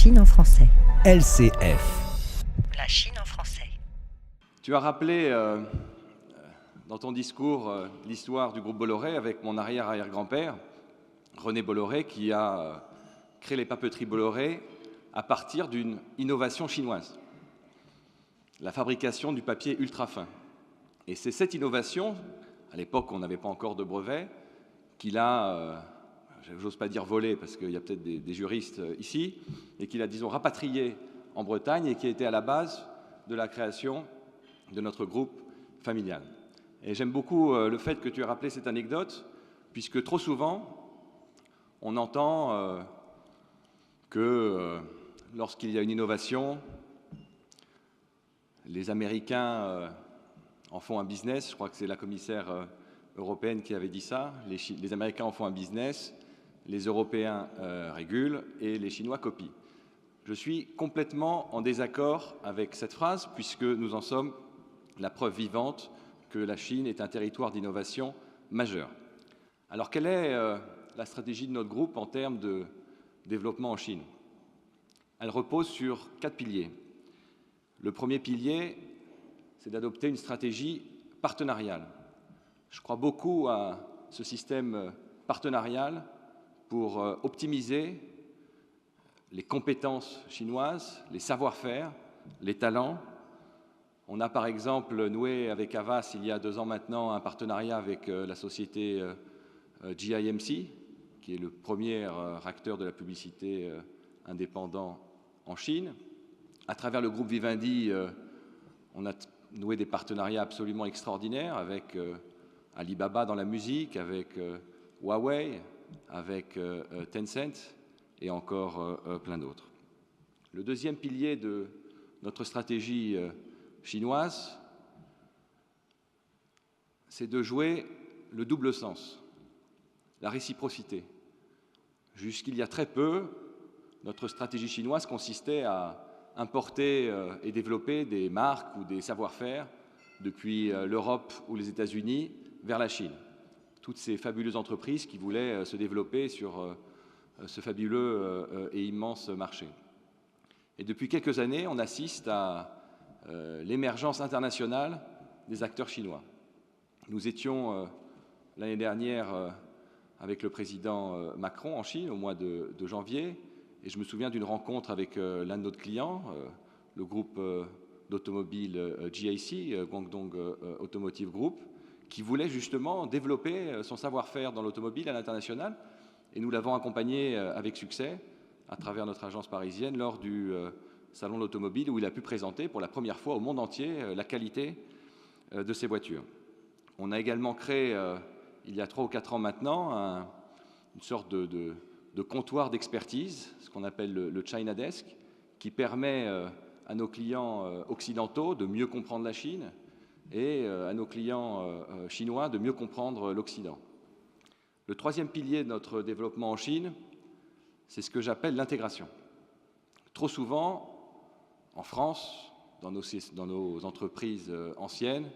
Chine en français. LCF. La Chine en français. Tu as rappelé dans ton discours l'histoire du groupe Bolloré avec mon arrière-arrière-grand-père, René Bolloré, qui a créé les papeteries Bolloré à partir d'une innovation chinoise, la fabrication du papier ultra fin. Et c'est cette innovation, à l'époque on n'avait pas encore de brevet, qu'il a, j'ose pas dire volé parce qu'il y a peut-être des juristes ici, et qu'il a, disons, rapatrié en Bretagne et qui a été à la base de la création de notre groupe familial. Et j'aime beaucoup le fait que tu aies rappelé cette anecdote, puisque trop souvent, on entend que lorsqu'il y a une innovation, les Américains en font un business. Je crois que c'est la commissaire européenne qui avait dit ça. Les Américains en font un business, les Européens régulent et les Chinois copient. Je suis complètement en désaccord avec cette phrase, puisque nous en sommes la preuve vivante que la Chine est un territoire d'innovation majeur. Alors, quelle est la stratégie de notre groupe en termes de développement en Chine? Elle repose sur 4 piliers. Le premier pilier, c'est d'adopter une stratégie partenariale. Je crois beaucoup à ce système partenarial pour optimiser les compétences chinoises, les savoir-faire, les talents. On a par exemple noué avec Havas, il y a 2 ans maintenant, un partenariat avec la société GIMC, qui est le premier acteur de la publicité indépendant en Chine. À travers le groupe Vivendi, on a noué des partenariats absolument extraordinaires avec Alibaba dans la musique, avec Huawei, avec Tencent et encore plein d'autres. Le deuxième pilier de notre stratégie chinoise, c'est de jouer le double sens, la réciprocité. Jusqu'il y a très peu, notre stratégie chinoise consistait à importer et développer des marques ou des savoir-faire depuis l'Europe ou les États-Unis vers la Chine. Toutes ces fabuleuses entreprises qui voulaient se développer sur ce fabuleux et immense marché. Et depuis quelques années, on assiste à l'émergence internationale des acteurs chinois. Nous étions l'année dernière avec le président Macron en Chine au mois de janvier, et je me souviens d'une rencontre avec l'un de nos clients, le groupe d'automobile GAC, Guangdong Automotive Group, qui voulait justement développer son savoir-faire dans l'automobile à l'international, et nous l'avons accompagné avec succès à travers notre agence parisienne lors du salon de l'automobile où il a pu présenter pour la première fois au monde entier la qualité de ses voitures. On a également créé, il y a 3 ou 4 ans maintenant, une sorte de comptoir d'expertise, ce qu'on appelle le China Desk, qui permet à nos clients occidentaux de mieux comprendre la Chine et à nos clients chinois de mieux comprendre l'Occident. Le troisième pilier de notre développement en Chine, c'est ce que j'appelle l'intégration. Trop souvent, en France, dans nos entreprises anciennes,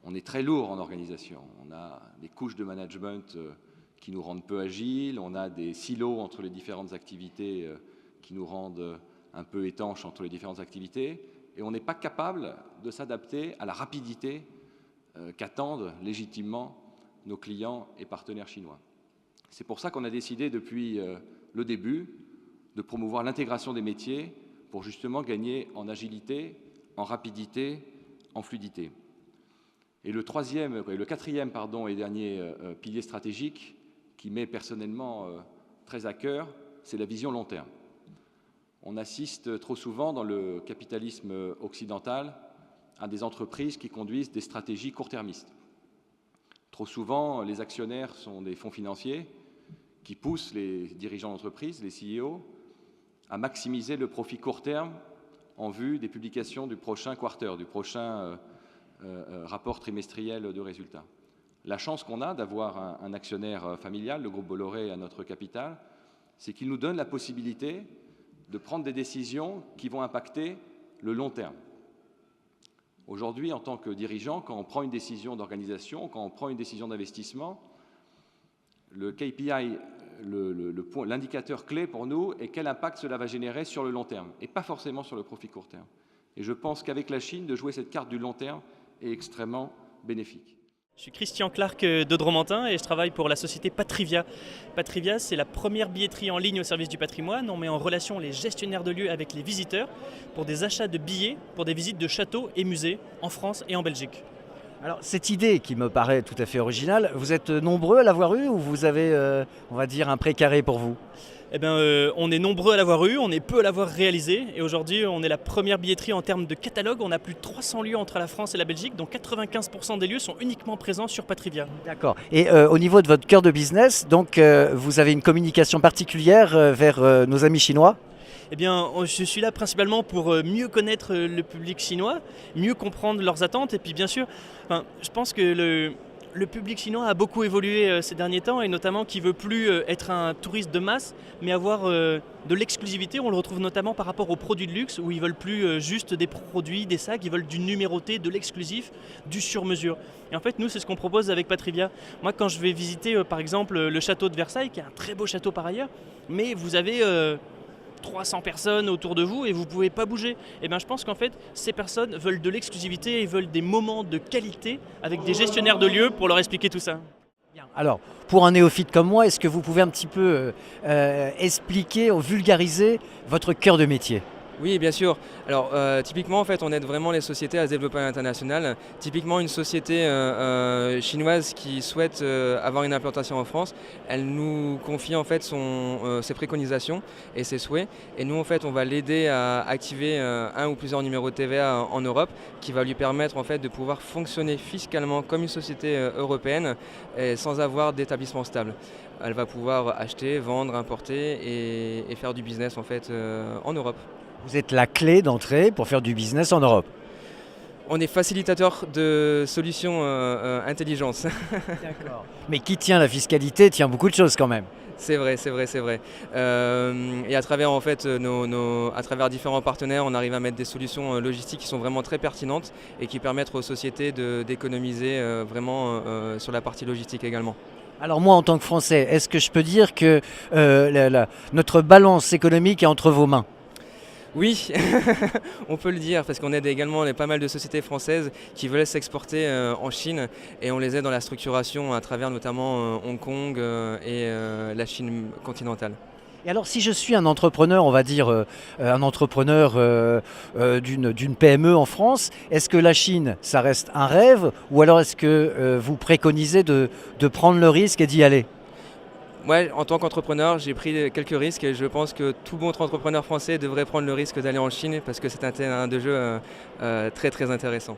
on est très lourd en organisation. On a des couches de management qui nous rendent peu agiles, on a des silos entre les différentes activités qui nous rendent un peu étanches entre les différentes activités, et on n'est pas capable de s'adapter à la rapidité qu'attendent légitimement nos clients et partenaires chinois. C'est pour ça qu'on a décidé depuis le début de promouvoir l'intégration des métiers pour justement gagner en agilité, en rapidité, en fluidité. Et le quatrième et dernier pilier stratégique qui m'est personnellement très à cœur, c'est la vision long terme. On assiste trop souvent dans le capitalisme occidental à des entreprises qui conduisent des stratégies court-termistes. Trop souvent, les actionnaires sont des fonds financiers qui poussent les dirigeants d'entreprise, les CEO, à maximiser le profit court terme en vue des publications du prochain quarter, du prochain rapport trimestriel de résultats. La chance qu'on a d'avoir un actionnaire familial, le groupe Bolloré à notre capital, c'est qu'il nous donne la possibilité de prendre des décisions qui vont impacter le long terme. Aujourd'hui, en tant que dirigeant, quand on prend une décision d'organisation, quand on prend une décision d'investissement, le KPI l'indicateur clé pour nous est quel impact cela va générer sur le long terme, et pas forcément sur le profit court terme. Et je pense qu'avec la Chine, de jouer cette carte du long terme est extrêmement bénéfique. Je suis Christian Clark d'Audrementin et je travaille pour la société Patrivia. Patrivia, c'est la première billetterie en ligne au service du patrimoine. On met en relation les gestionnaires de lieux avec les visiteurs pour des achats de billets pour des visites de châteaux et musées en France et en Belgique. Alors cette idée qui me paraît tout à fait originale, vous êtes nombreux à l'avoir eue ou vous avez, on va dire, un précaré pour vous ? Eh bien, on est nombreux à l'avoir eu, on est peu à l'avoir réalisé et aujourd'hui on est la première billetterie en termes de catalogue. On a plus de 300 lieux entre la France et la Belgique, dont 95% des lieux sont uniquement présents sur Patrivia. D'accord. Et au niveau de votre cœur de business, donc vous avez une communication particulière vers nos amis chinois ? Eh bien, je suis là principalement pour mieux connaître le public chinois, mieux comprendre leurs attentes et puis bien sûr, je pense que le public chinois a beaucoup évolué ces derniers temps et notamment qui ne veut plus être un touriste de masse mais avoir de l'exclusivité. On le retrouve notamment par rapport aux produits de luxe où ils ne veulent plus juste des produits, des sacs, ils veulent du numéroté, de l'exclusif, du sur-mesure. Et en fait, nous, c'est ce qu'on propose avec Patrivia. Moi, quand je vais visiter par exemple le château de Versailles, qui est un très beau château par ailleurs, mais vous avez 300 personnes autour de vous et vous ne pouvez pas bouger. Et bien je pense qu'en fait, ces personnes veulent de l'exclusivité et veulent des moments de qualité avec des gestionnaires de lieux pour leur expliquer tout ça. Alors, pour un néophyte comme moi, est-ce que vous pouvez un petit peu expliquer ou vulgariser votre cœur de métier ? Oui, bien sûr. Alors, typiquement, en fait, on aide vraiment les sociétés à se développer à l'international. Typiquement, une société chinoise qui souhaite avoir une implantation en France, elle nous confie en fait ses préconisations et ses souhaits. Et nous, en fait, on va l'aider à activer un ou plusieurs numéros de TVA en Europe, qui va lui permettre en fait de pouvoir fonctionner fiscalement comme une société européenne et sans avoir d'établissement stable. Elle va pouvoir acheter, vendre, importer et faire du business en fait en Europe. Vous êtes la clé d'entrée pour faire du business en Europe. On est facilitateur de solutions intelligence. D'accord. Mais qui tient la fiscalité tient beaucoup de choses quand même. C'est vrai. Et à travers en fait à travers différents partenaires, on arrive à mettre des solutions logistiques qui sont vraiment très pertinentes et qui permettent aux sociétés d'économiser vraiment sur la partie logistique également. Alors moi, en tant que Français, est-ce que je peux dire que notre balance économique est entre vos mains ? Oui, on peut le dire parce qu'on aide également pas mal de sociétés françaises qui veulent s'exporter en Chine et on les aide dans la structuration à travers notamment Hong Kong et la Chine continentale. Et alors si je suis un entrepreneur, on va dire un entrepreneur d'une PME en France, est-ce que la Chine, ça reste un rêve ou alors est-ce que vous préconisez de prendre le risque et d'y aller ? Ouais, en tant qu'entrepreneur, j'ai pris quelques risques et je pense que tout bon entrepreneur français devrait prendre le risque d'aller en Chine parce que c'est un terrain de jeu très très intéressant.